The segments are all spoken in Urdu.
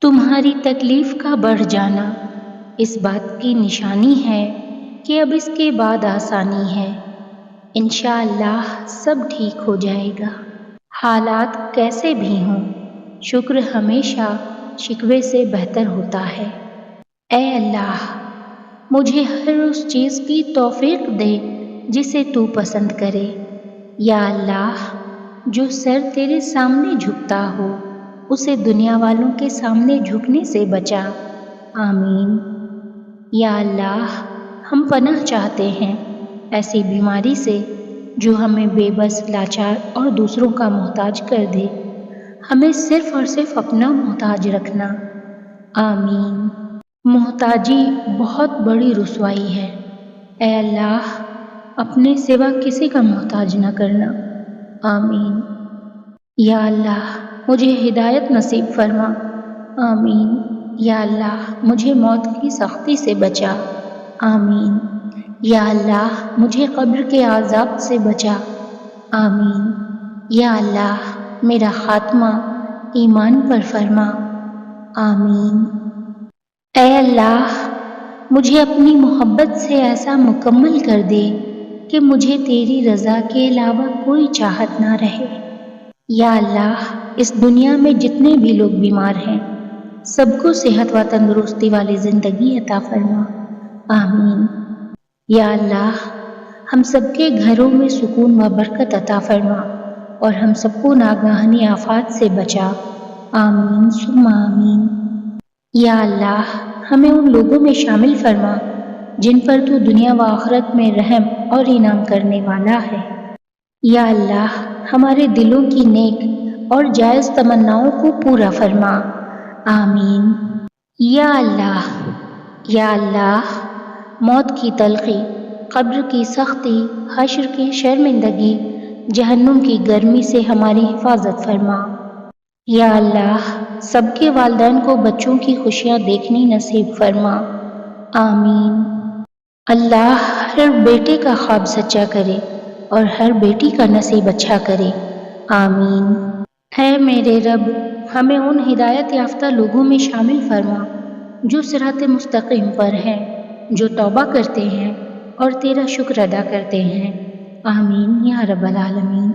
تمہاری تکلیف کا بڑھ جانا اس بات کی نشانی ہے کہ اب اس کے بعد آسانی ہے۔ انشاءاللہ سب ٹھیک ہو جائے گا۔ حالات کیسے بھی ہوں، شکر ہمیشہ شکوے سے بہتر ہوتا ہے۔ اے اللہ، مجھے ہر اس چیز کی توفیق دے جسے تو پسند کرے۔ یا اللہ، جو سر تیرے سامنے جھکتا ہو اسے دنیا والوں کے سامنے جھکنے سے بچا۔ آمین۔ یا اللہ، ہم پناہ چاہتے ہیں ایسی بیماری سے جو ہمیں بے بس، لاچار اور دوسروں کا محتاج کر دے۔ ہمیں صرف اور صرف اپنا محتاج رکھنا۔ آمین۔ محتاجی بہت بڑی رسوائی ہے۔ اے اللہ، اپنے سوا کسی کا محتاج نہ کرنا۔ آمین۔ یا اللہ، مجھے ہدایت نصیب فرما۔ آمین۔ یا اللہ، مجھے موت کی سختی سے بچا۔ آمین۔ یا اللہ، مجھے قبر کے عذاب سے بچا۔ آمین۔ یا اللہ، میرا خاتمہ ایمان پر فرما۔ آمین۔ اے اللہ، مجھے اپنی محبت سے ایسا مکمل کر دے کہ مجھے تیری رضا کے علاوہ کوئی چاہت نہ رہے۔ یا اللہ، اس دنیا میں جتنے بھی لوگ بیمار ہیں سب کو صحت و تندرستی والی زندگی عطا فرما۔ آمین۔ یا اللہ، ہم سب کے گھروں میں سکون و برکت عطا فرما اور ہم سب کو ناگہانی آفات سے بچا۔ آمین ثم آمین۔ یا اللہ، ہمیں ان لوگوں میں شامل فرما جن پر تو دنیا و آخرت میں رحم اور انعام کرنے والا ہے۔ یا اللہ، ہمارے دلوں کی نیک اور جائز تمناؤں کو پورا فرما۔ آمین۔ یا اللہ، یا اللہ، موت کی تلخی، قبر کی سختی، حشر کی شرمندگی، جہنم کی گرمی سے ہماری حفاظت فرما۔ یا اللہ، سب کے والدین کو بچوں کی خوشیاں دیکھنی نصیب فرما۔ آمین۔ اللہ ہر بیٹے کا خواب سچا کرے اور ہر بیٹی کا نصیب اچھا کرے۔ آمین۔ اے میرے رب، ہمیں ان ہدایت یافتہ لوگوں میں شامل فرما جو صراط مستقیم پر ہیں، جو توبہ کرتے ہیں اور تیرا شکر ادا کرتے ہیں۔ آمین یا رب العالمین۔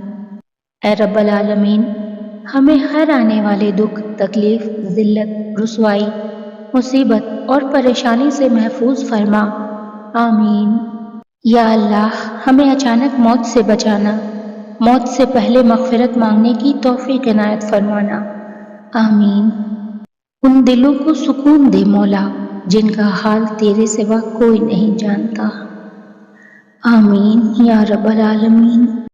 اے رب العالمین، ہمیں ہر آنے والے دکھ، تکلیف، ذلت، رسوائی، مصیبت اور پریشانی سے محفوظ فرما۔ آمین۔ یا اللہ، ہمیں اچانک موت سے بچانا، موت سے پہلے مغفرت مانگنے کی توفیق عنایت فرمانا۔ آمین۔ ان دلوں کو سکون دے مولا جن کا حال تیرے سوا کوئی نہیں جانتا۔ آمین یا رب العالمین۔